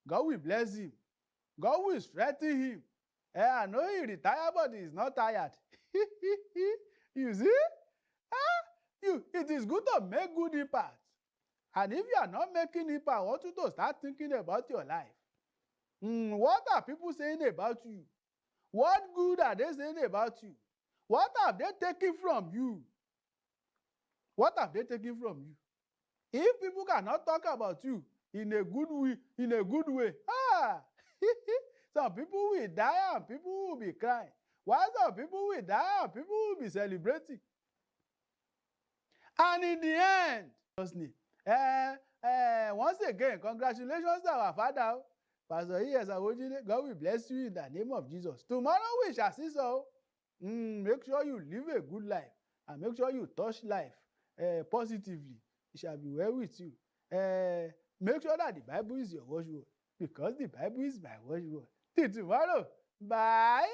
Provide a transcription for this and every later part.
God will bless him. God will strengthen him. I know he retired, but he's not tired. You see? It is good to make good impact. And if you are not making impact, I want you to start thinking about your life. What are people saying about you? What good are they saying about you? What have they taken from you? What have they taken from you? If people cannot talk about you in a good way, some people will die and people will be crying. While some people will die and people will be celebrating. And in the end, once again, congratulations to our father, Pastor E.S. Awojide. God will bless you in the name of Jesus. Tomorrow we shall see so. Make sure you live a good life and make sure you touch life positively. It shall be well with you. Make sure that the Bible is your watchword, because the Bible is my watchword. Till tomorrow. Bye.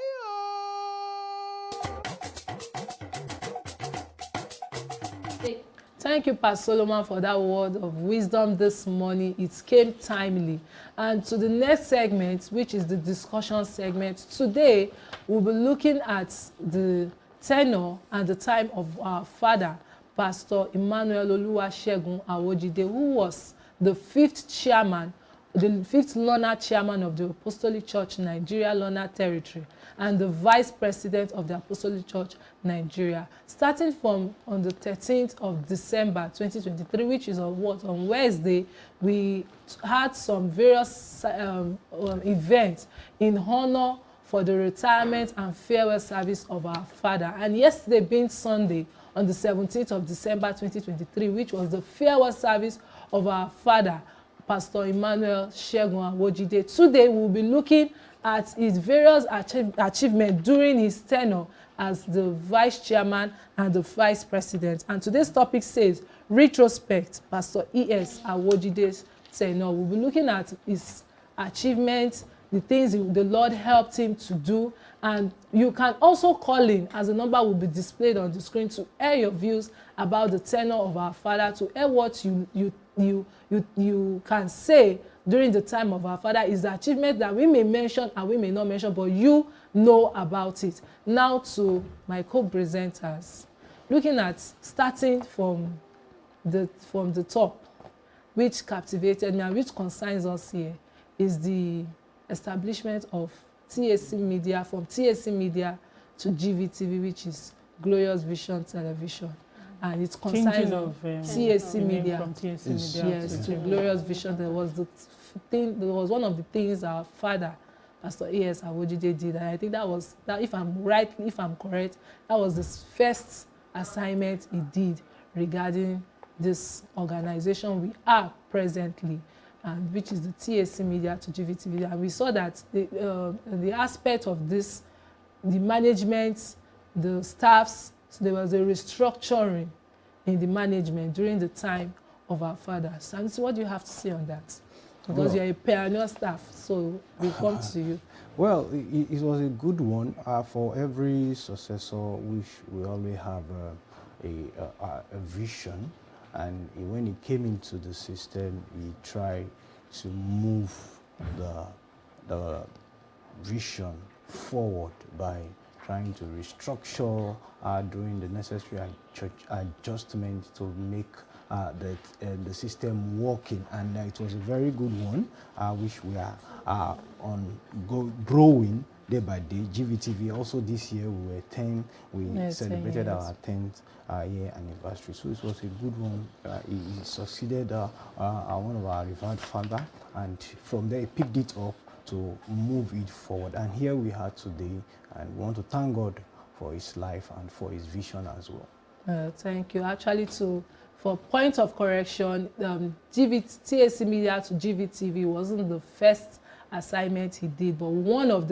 Thank you, Pastor Solomon, for that word of wisdom this morning. It came timely. And to the next segment, which is the discussion segment, today we'll be looking at the tenure and the time of our father, Pastor Emmanuel Oluwasegun Awojide, who was the fifth Lorna chairman of the Apostolic Church Nigeria Lorna Territory and the vice president of the Apostolic Church Nigeria. Starting from on the 13th of December 2023, which is on Wednesday, we had some various events in honor for the retirement and farewell service of our father. And yesterday being Sunday, on the 17th of December 2023, which was the farewell service of our father, Pastor Emmanuel Segun Awojide. Today we'll be looking at his various achievements during his tenure as the vice chairman and the vice president. And today's topic says retrospect, Pastor E.S. Awojide's tenure. We'll be looking at his achievements, the things the Lord helped him to do. And you can also call in, as the number will be displayed on the screen, to air your views about the tenure of our father, to air what you can say during the time of our father is the achievement that we may mention and we may not mention, but you know about it. Now to my co-presenters, looking at starting from the top, which captivated me and which concerns us here is the establishment of TAC Media, from TAC Media to GVTV, which is Glorious Vision Television. And it concerns TAC Media. From TAC Media. Yes, to Glorious Vision. There was one of the things our father, Pastor E.S. Awojide, did. And I think if I'm correct, that was the first assignment he did regarding this organization we are presently, and which is the TAC Media to GVTV. And we saw that the aspect of this, the management, the staffs, so there was a restructuring in the management during the time of our father. Santi, what do you have to say on that? Because you're a pioneer staff, so we come to you. Well, it was a good one. For every successor, which we always have a vision. And when he came into the system, he tried to move the vision forward by trying to restructure, doing the necessary adjustments to make the system working. And it was a very good one, which we are growing day by day. GVTV also this year we celebrated our 10th year anniversary. So it was a good one. He succeeded one of our revered father, and from there he picked it up to move it forward. And here we are today, and we want to thank God for his life and for his vision as well. Thank you. Actually, for point of correction, TAC Media to GVTV wasn't the first assignment he did, but one of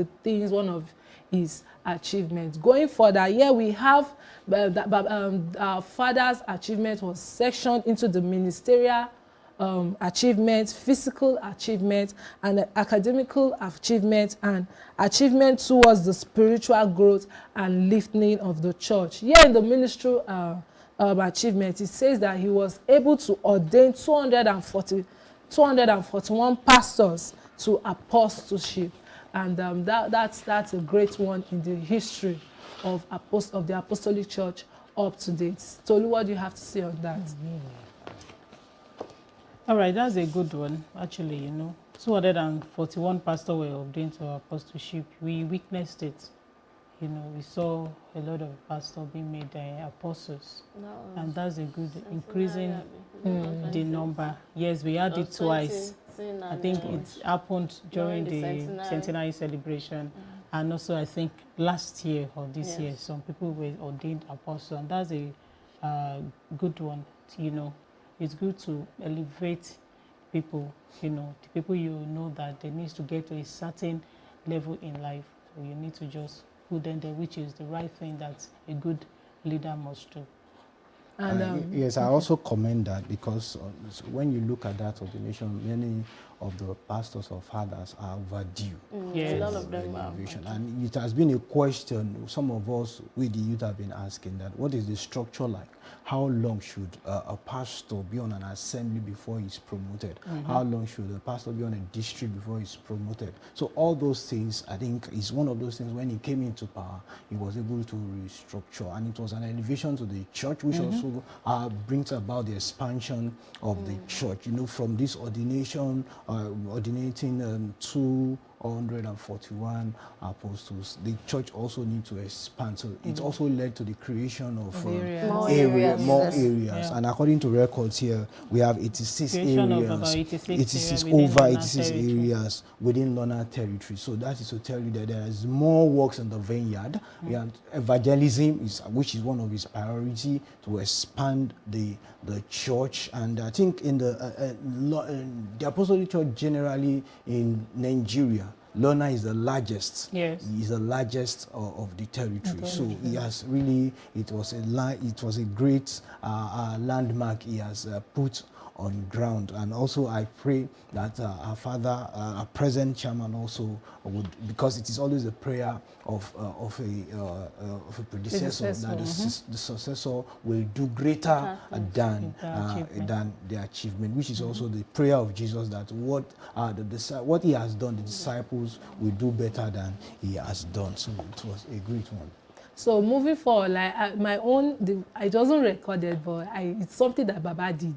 his achievements. Going further, here we have our father's achievement was sectioned into the ministerial achievement, physical achievement, and academical achievement, and achievement towards the spiritual growth and lifting of the church. Here in the ministerial achievement, it says that he was able to ordain 241 pastors to apostleship. And that's a great one in the history of the Apostolic Church up to date. Tolu, what do you have to say on that? All right, that's a good one, actually, you know. 241 pastors were ordained to apostleship. We witnessed it. You know, we saw a lot of pastors being made apostles. And that's a good increasing the number. Yes, we had it twice. I think it happened during the centenary celebration. And also, I think last year or this year, some people were ordained apostles. And that's a good one, you know. It's good to elevate people, you know, the people you know that they need to get to a certain level in life. So you need to just put them there, which is the right thing that a good leader must do. And yes, I also commend that, because when you look at that ordination, many of the pastors or fathers are overdue. Yes. A lot of them are. And it has been a question some of us with the youth have been asking, that what is the structure like? How long should a pastor be on an assembly before he's promoted? How long should a pastor be on a district before he's promoted? So all those things, I think, is one of those things. When he came into power, he was able to restructure, and it was an elevation to the church, which also brings about the expansion of the church. You know, from this ordination, ordinating 241 apostles, the church also needs to expand. So it also led to the creation of more areas. And according to records here, we have 86 areas. 86 areas within Lorna territory. So that is to tell you that there is more works in the vineyard. We have evangelism, which is one of his priority, to expand the church. And I think in the Apostolic Church generally in Nigeria, Lorna is the largest. Yes. He is the largest of the territory. So he has really, it was a great landmark he has put on ground. And also I pray that our father, our present chairman also would, because it is always a prayer of a predecessor, that the successor will do greater than the achievement, which is also the prayer of Jesus, that what he has done, the disciples will do better than he has done. So it was a great one. so moving forward, like it wasn't recorded, but it's something that Baba did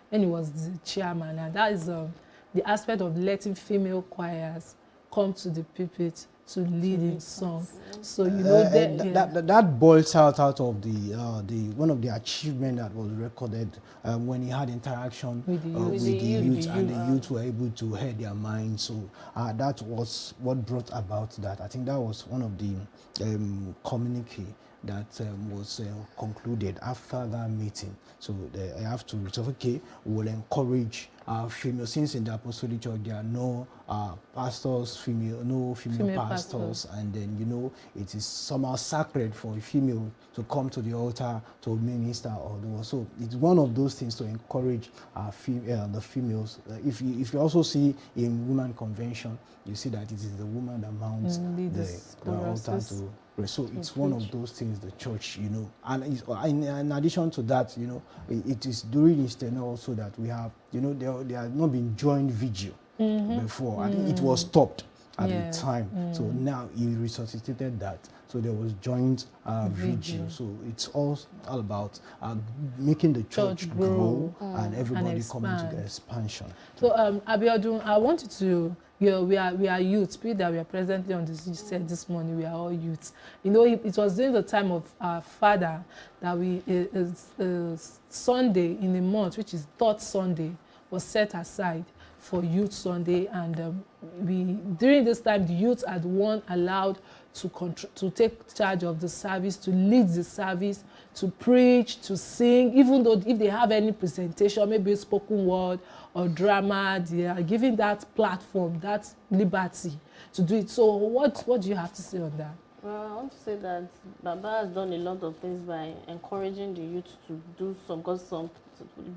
when he was the chairman, and that is the aspect of letting female choirs come to the pulpit to lead in song. So you know that boils out of the one of the achievement that was recorded when he had interaction with the youth, and the youth were able to hear their minds. So that was what brought about that. I think that was one of the communique that was concluded after that meeting. So I have to say, okay, we will encourage female, since in the Apostolic Church there are no pastors, no female pastors, and then, you know, it is somehow sacred for a female to come to the altar to minister or do. So it's one of those things to encourage the females. If you also see in women convention, you see that it is the woman that mounts the altar to. So it's one of those things the church, you know, and in addition to that, you know, it is during Easter also that we have, you know, there has not been joint vigil before, and it was stopped at the time. So now he resuscitated that. So there was joint vigil. So it's all about making the church grow and everybody coming to the expansion. So Abiodun, I wanted to, we are youths. People that we are presently on this, you said this morning, we are all youths. You know, it was during the time of our father that Sunday in the month, which is third Sunday, was set aside for Youth Sunday, and during this time the youth had allowed to take charge of the service, to lead the service, to preach, to sing, even though if they have any presentation, maybe a spoken word or drama, they are given that platform, that liberty to do it. So what do you have to say on that? Well, I want to say that Baba has done a lot of things by encouraging the youth to do some, because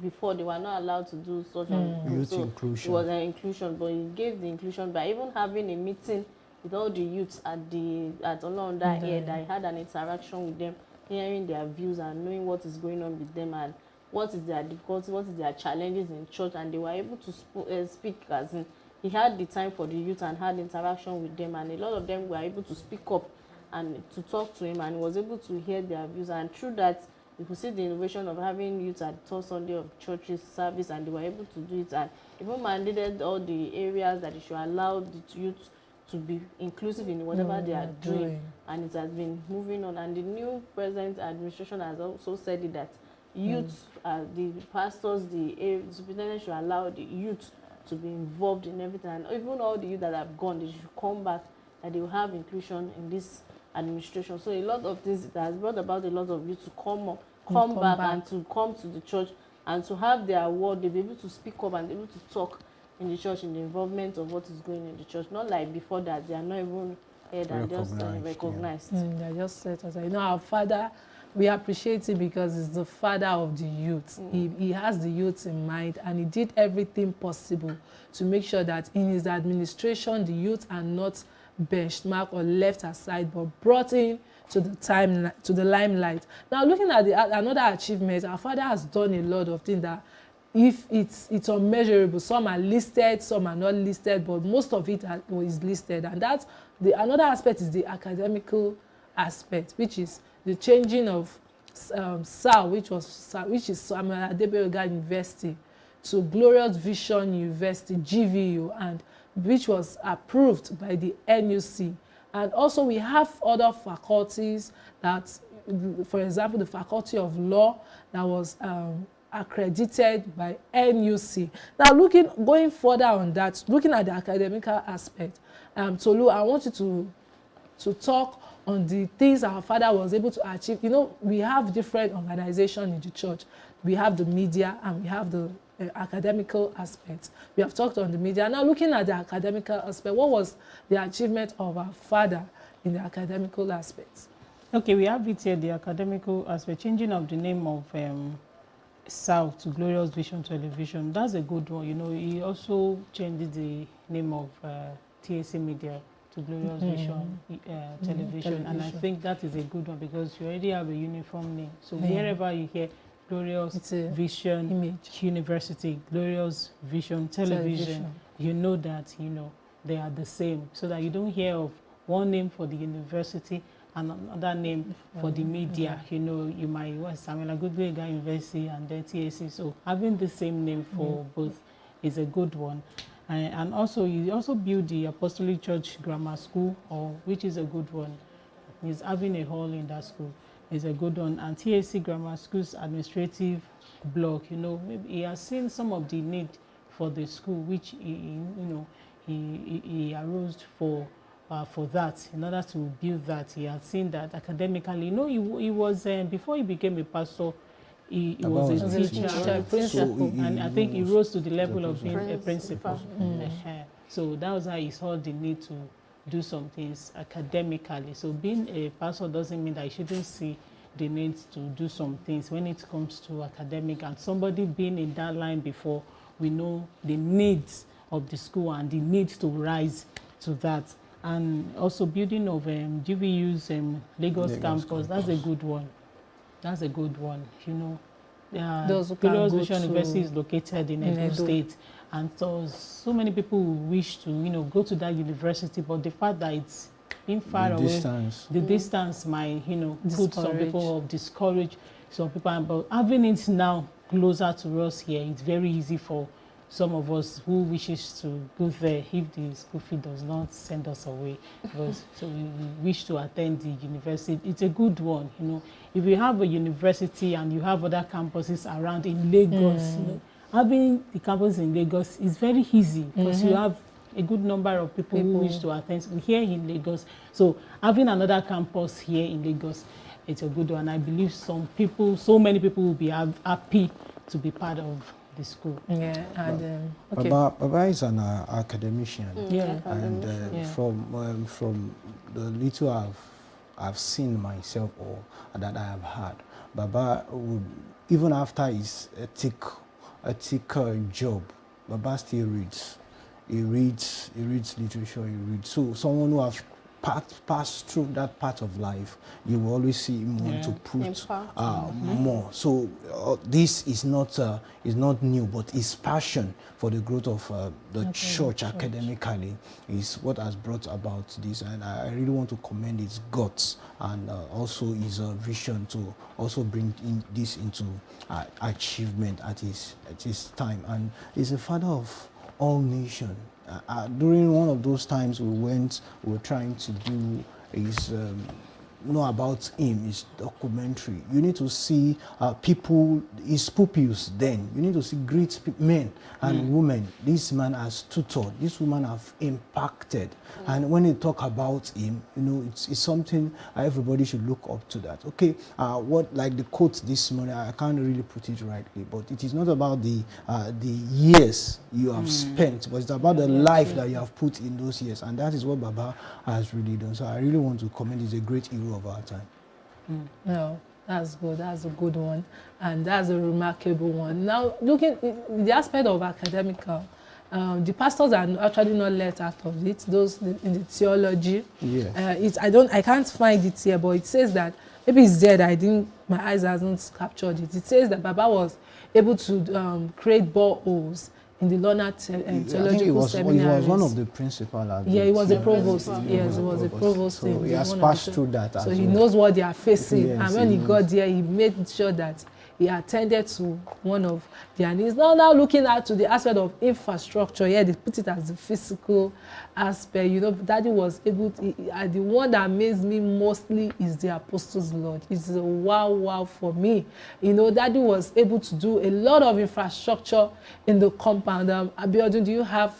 before they were not allowed to do such youth so inclusion. It was an inclusion, but he gave the inclusion by even having a meeting with all the youths at Olorun that year, that he had an interaction with them, hearing their views and knowing what is going on with them and what is their difficulty, what is their challenges in church, and they were able to speak as in he had the time for the youth and had interaction with them, and a lot of them were able to speak up and to talk to him, and he was able to hear their views. And through that, you could see the innovation of having youth at the third Sunday of churches service, and they were able to do it, and even mandated all the areas that they should allow the youth to be inclusive in whatever they are doing. And it has been moving on. And the new present administration has also said it, that youth, the pastors, the superintendent should allow the youth to be involved in everything, and even all the youth that have gone, they should come back, that they will have inclusion in this administration. So a lot of things, it has brought about a lot of youth to come back and to come to the church and to have their word. They'll be able to speak up and be able to talk in the church, in the involvement of what is going in the church. Not like before that, they are not even heard and just recognized. They're just set aside. You know, our father, we appreciate him because he's the father of the youth. He has the youth in mind, and he did everything possible to make sure that in his administration, the youth are not benchmarked or left aside, but brought in to the limelight. Now, looking at another achievement, our father has done a lot of things that, if it's unmeasurable, some are listed, some are not listed, but most of it is listed. And that's another aspect is the academical aspect, which is the changing of SAU, which is Samuel Adebayoga University, to Glorious Vision University, GVU, and which was approved by the NUC. And also we have other faculties that, for example, the Faculty of Law that was accredited by NUC. Now, going further on that, looking at the academical aspect, Tolu, I want you to talk on the things our father was able to achieve. You know, we have different organizations in the church. We have the media and we have the academical aspects. We have talked on the media. Now, looking at the academical aspect, what was the achievement of our father in the academical aspects? Okay, we have it here, the academical aspect, changing of the name of SAU to Glorious Vision Television. That's a good one. You know, he also changed the name of TAC Media to Glorious Vision Television. And I think that is a good one because you already have a uniform name. So wherever you hear Glorious Vision Image University, Glorious Vision Television, you know that, you know, they are the same. So that you don't hear of one name for the university and another name for the media. You know, you might want Samuel Adebayoga University and then TAC. So having the same name for both is a good one. And also, you also build the Apostolic Church Grammar School, which is a good one. He's having a hall in that school. Is a good one. And TAC Grammar School's administrative block, you know, maybe he has seen some of the need for the school, which he arose for that. In order to build that, he had seen that academically. You know, he was before he became a pastor, he was a teacher, principal, and I think he rose to the level of being a principal. So that was how he saw the need to do some things academically. So being a pastor doesn't mean that you shouldn't see the need to do some things when it comes to academic. And somebody being in that line before, we know the needs of the school and the need to rise to that. And also building of GVU's Lagos campus, that's a good one. That's a good one, you know. Glorious Vision University is located in Edo State, and so many people wish to, you know, go to that university, but the fact that it's being far away, the distance might, you know, put some people off, discourage some people. But having it now closer to us here, it's very easy for some of us who wishes to go there if the school fee does not send us away. So we wish to attend the university. It's a good one, you know. If you have a university and you have other campuses around in Lagos, you know, having the campus in Lagos is very easy because you have a good number of people who wish to attend here in Lagos. So having another campus here in Lagos, it's a good one. I believe so many people will be happy to be part of the school. Yeah, and okay. Baba is an academician, and from the little I've seen myself or that I have had, Baba would, even after his ethical job, Baba still reads. He reads literature. So someone who has pass through that part of life, you will always see him want to put Impact. more. So this is not new, but his passion for the growth of the church academically is what has brought about this. And I really want to commend his guts and also his vision to also bring this into achievement at his time. And he's a father of all nations. During one of those times we were trying to do his know about him, his documentary. You need to see people, his pupils then. You need to see great men and women. This man has tutored, this woman have impacted. And when they talk about him, you know, it's something everybody should look up to that. Okay, what, like the quote this morning, I can't really put it rightly, but it is not about the years you have spent, but it's about the life that you have put in those years. And that is what Baba has really done. So I really want to commend, he's a great hero of our time. No, that's good. That's a good one, and that's a remarkable one. Now, looking in the aspect of academical, the pastors are actually not let out of it. Those in the theology, yes. I can't find it here, but it says that maybe it's there that my eyes hasn't captured it. It says that Baba was able to create boreholes in the Lorna Theological Seminary. He was one of the principal. Yeah, he was a provost. Yes, he was a provost. So he has passed through that. So he knows what they are facing. Yes, and when he got there, he made sure that he attended to one of their needs. Now looking at to the aspect of infrastructure, yeah, they put it as the physical aspect. You know, Daddy was able to, the one that amazed me mostly is the Apostles' Lodge. It's a wow for me. You know, Daddy was able to do a lot of infrastructure in the compound. Abiodun,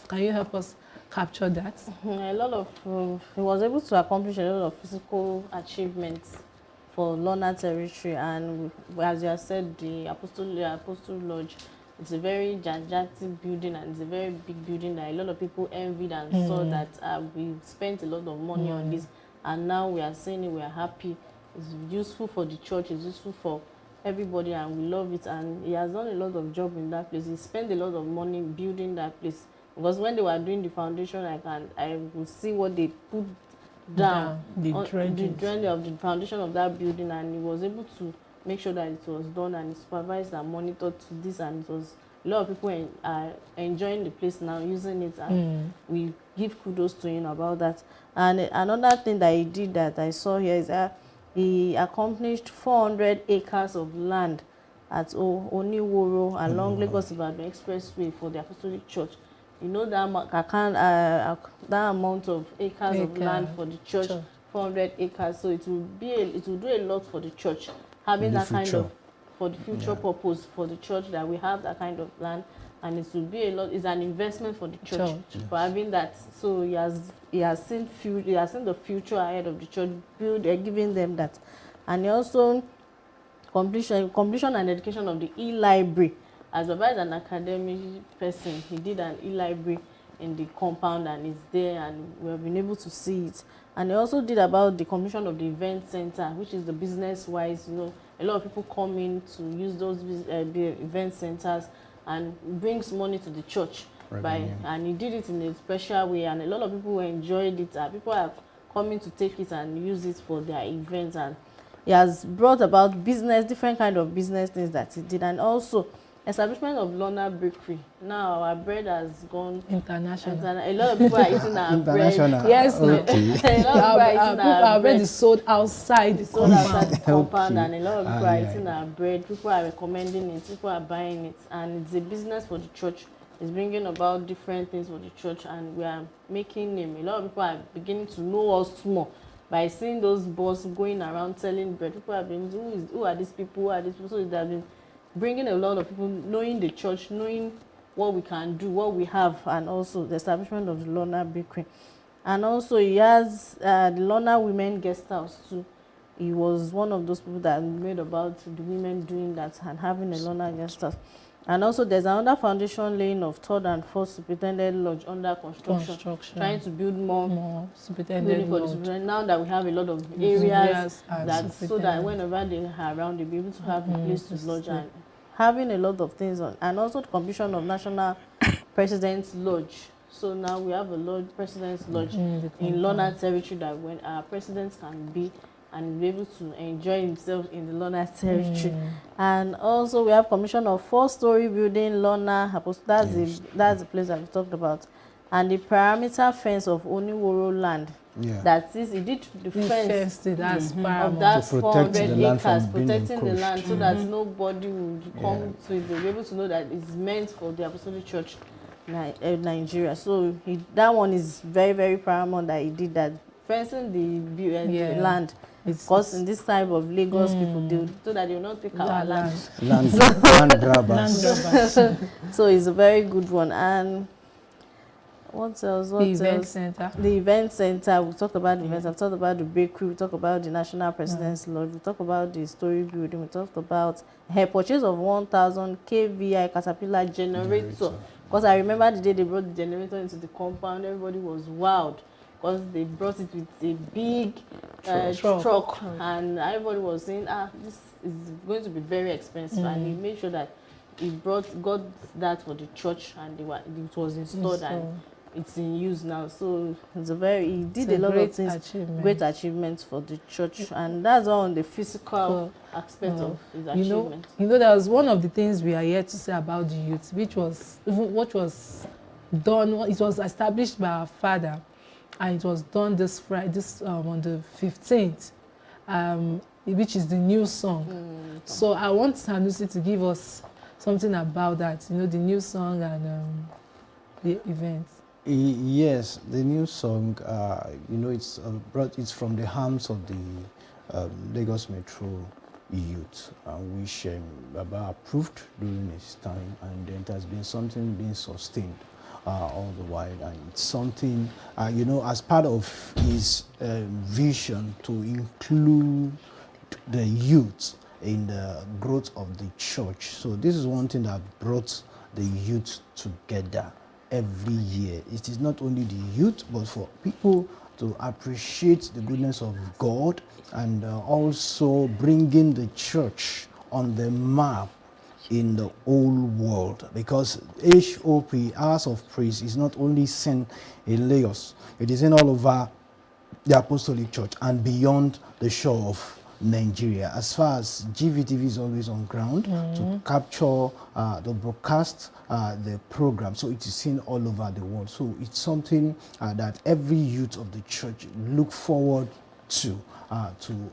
can you help us capture that? A lot of, he was able to accomplish a lot of physical achievements for Lorna territory, and as you have said, the Apostol Lodge, it's a very gigantic building, and it's a very big building that a lot of people envied and saw that we spent a lot of money on this, and now we are seeing it, we are happy. It's useful for the church, it's useful for everybody, and we love it. And he has done a lot of job in that place. He spent a lot of money building that place, because when they were doing the foundation, I would see what they put down the drainage of the foundation of that building, and he was able to make sure that it was done, and he supervised and monitored to this, and it was a lot of people are enjoying the place now, using it, and we give kudos to him about that. And another thing that he did that I saw here is that he accomplished 400 acres of land at Oniworo along Lagos-Ibadan Expressway for the Apostolic Church. You know that amount of acres of land for the church, 400 acres. So it will do a lot for the church, having that kind of, for the future purpose for the church, that we have that kind of land, and it will be a lot. It's an investment for the church for having that. So he has seen the future ahead of the church, giving them that, and he also completion and education of the e-library. As Baba is an academic person, he did an e-library in the compound, and it's there, and we have been able to see it. And he also did about the completion of the event center, which is the business-wise. You know, a lot of people come in to use those event centers, and brings money to the church. And he did it in a special way, and a lot of people enjoyed it. People are coming to take it and use it for their events, and he has brought about different kind of business things that he did. And also establishment of Lorna Bakery. Now our bread has gone international. A lot of people are eating our bread. Yes, a lot of people are eating our bread. Is sold outside the compound, and a lot of people are eating our bread. People are recommending it. People are buying it, and it's a business for the church. It's bringing about different things for the church, and we are making name. A lot of people are beginning to know us more by seeing those boys going around selling bread. People have been, who are these people? Who are these people? So they have been bringing a lot of people knowing the church, knowing what we can do, what we have, and also the establishment of the Lorna Bakery. And also he has the Lorna Women Guest House too. He was one of those people that made about the women doing that and having a Lorna Guest House. And also there's another foundation laying of 3rd and 4th Superintendent Lodge under construction. Trying to build more Superintendent Lodge. Now that we have a lot of areas so that whenever they are around, they'll be able to have a place to lodge, and having a lot of things on. And also the completion of National President's Lodge. So now we have a lodge, President's Lodge the in Lorna territory that when our president can be and be able to enjoy himself in the Lorna territory. And also we have commission of 4-story building, Lorna, that's the place that we talked about. And the perimeter fence of Oniworo land. Yeah. That is, it did the fence that's of paramount. that To protect 400 the land acres, from being protecting the encroached. land so that nobody would come Yeah. to it. They'll be able to know that it's meant for the Apostolic Church Nigeria. So that one is very, very paramount that he did that. Fencing the land. Because in this type of Lagos people, so that they will not take our land. Land grabbers. So it's a very good one. And what else? The event center. The event center. We talked about the events. I've talked about the bakery. We talked about the National President's Lodge. We talked about the story building. We talked about her purchase of 1,000 kVA Caterpillar generator. Because I remember the day they brought the generator into the compound, everybody was wild. Because they brought it with a big truck. And everybody was saying, this is going to be very expensive. And he made sure that he got that for the church, and it was installed and it's in use now. So he did a lot of things, great achievements for the church, and that's all on the physical aspect of his achievement. You know, that was one of the things we are here to say about the youth, what was done. It was established by our father, and it was done this Friday, on the 15th, which is the new song. So I want Sanusi to give us something about that, you know, the new song and the event. Yes, the new song, you know, it's from the hands of the Lagos Metro youth, which Baba approved during his time, and it has been something being sustained all the while, and it's something, you know, as part of his vision to include the youth in the growth of the church. So this is one thing that brought the youth together every year. It is not only the youth, but for people to appreciate the goodness of God, and also bringing the church on the map in the whole world, because HOP, Hours of Praise, is not only seen in Lagos, it is in all over the Apostolic Church and beyond the shore of Nigeria. As far as GVTV is always on ground to capture the broadcast, the program, so it is seen all over the world. So it's something that every youth of the church look forward to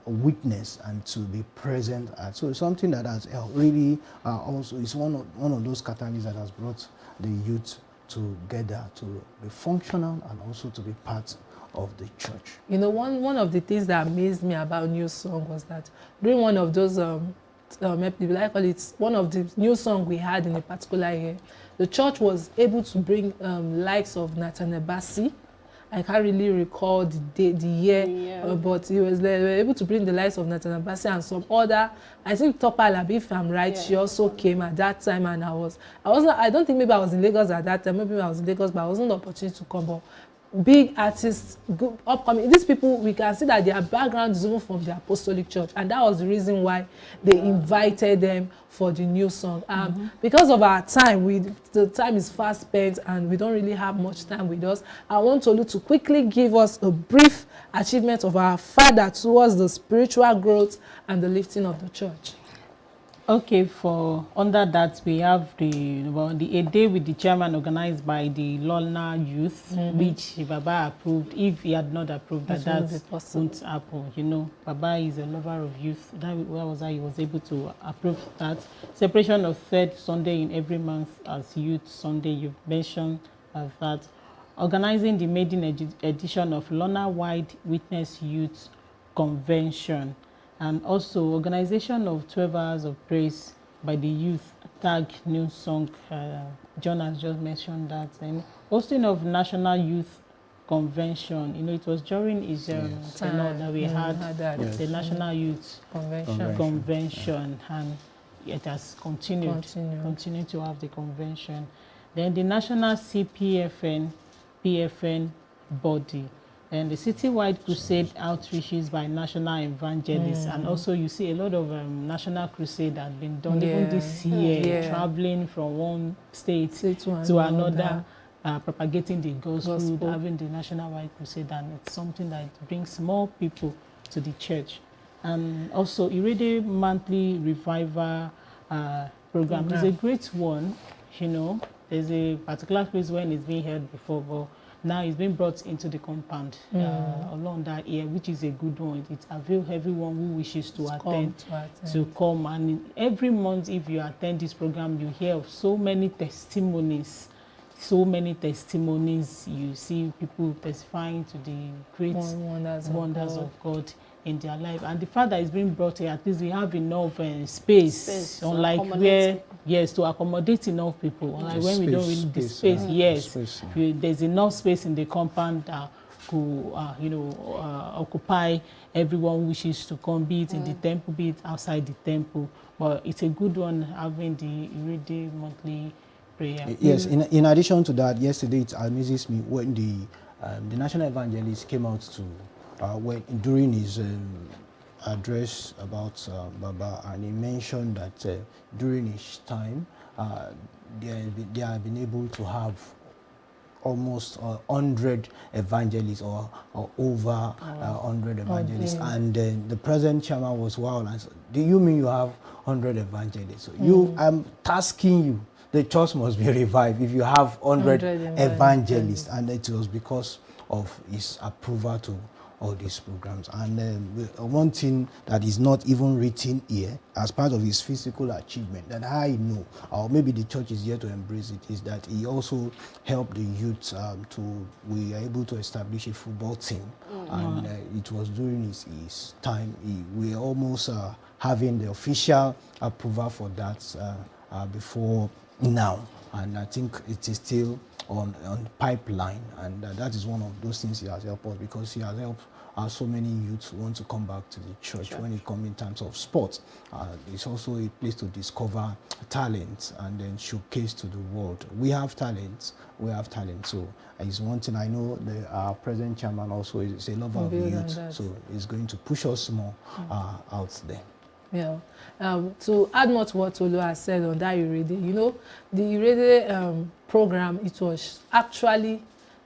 witness and to be present at. So it's something that has really also is one of those catalysts that has brought the youth together to be functional and also to be part of the church. You know, one of the things that amazed me about New Song was that during one of those one of the new song we had in a particular year, the church was able to bring likes of Nathaniel Bassey. I can't really recall the year, but they were able to bring the likes of Nathaniel Bassey and some other. I think Topa Alabi, if I'm right, she also came at that time, and I don't think maybe I was in Lagos at that time. Maybe I was in Lagos, but I wasn't the opportunity to come. But big artists, good, upcoming, these people, we can see that their background is even from the Apostolic Church, and that was the reason why they invited them for the new song. Because of our time, the time is fast spent and we don't really have much time with us. I want Tolu to quickly give us a brief achievement of our father towards the spiritual growth and the lifting of the church. Okay, for under that we have a day with the chairman organized by the Lorna youth, which Baba approved. If he had not approved that won't happen. You know, Baba is a lover of youth. That was how he was able to approve that. Separation of third Sunday in every month as Youth Sunday. You've mentioned that. Organizing the maiden edition of Lorna Wide Witness Youth Convention. And also organization of 12 hours of praise by the youth, tag new song. John has just mentioned that. And hosting of National Youth Convention. You know, it was during his tenure that we had the National Youth Convention, and it has continued to have the convention. Then the National PFN body. And the citywide crusade outreaches by national evangelists, and also you see a lot of national crusade that have been done even this year, traveling from one state to another. propagating the gospel, having the national wide crusade, and it's something that brings more people to the church. And also, Irede monthly revival program is a great one. You know, there's a particular place when it's being held before, but now it's been brought into the compound along that area, which is a good one. It avails everyone who wishes to attend to come. And every month, if you attend this program, you hear of so many testimonies. So many testimonies. You see people testifying to the great wonders of God in their life. And the fact that it's being brought here, at least we have enough space unlike where, to accommodate enough people. Unlike when we don't really the space, there's enough space in the compound that could, occupy everyone who wishes to come, be it in the temple, be it outside the temple. But it's a good one having the Irede monthly prayer. Yes, in addition to that, yesterday it amazes me when the national evangelist came out to during his address about Baba, and he mentioned that during his time they have been able to have almost 100 evangelists or over 100 evangelists. And the present chairman was wild and said, do you mean you have 100 evangelists? So I'm tasking you, the church must be revived if you have 100 evangelists. And it was because of his approval to all these programs. And one thing that is not even written here as part of his physical achievement that I know, or maybe the church is here to embrace it, is that he also helped the youth we are able to establish a football team. And it was during his time. We almost having the official approval for that before now. And I think it is still on pipeline, and that is one of those things he has helped us, because he has helped so many youths want to come back to the church. When it comes in terms of sports. It's also a place to discover talents and then showcase to the world. We have talents. So it's one thing I know. Our present chairman also is a lover of the youth, so he's going to push us more out there. Yeah. To add more to what Tolu has said on that Irede, you know, the Irede program, it was actually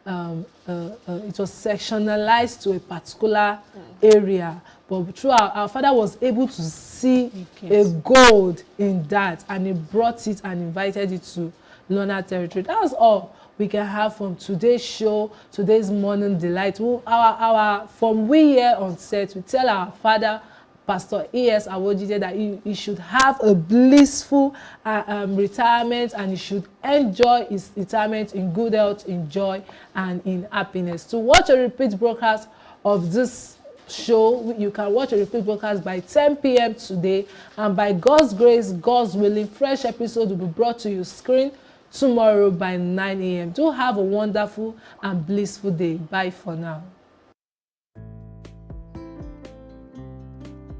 it was sectionalized to a particular area, but through our father was able to see a gold in that, and he brought it and invited it to Lona Territory. That was all we can have from today's show, today's morning delight. From we here on set, we tell our father, Pastor E.S. Awojide, that he should have a blissful retirement, and he should enjoy his retirement in good health, in joy, and in happiness. To watch a repeat broadcast of this show, you can watch a repeat broadcast by 10 p.m. today, and by God's grace, God's willing, fresh episode will be brought to your screen tomorrow by 9 a.m. Do have a wonderful and blissful day. Bye for now.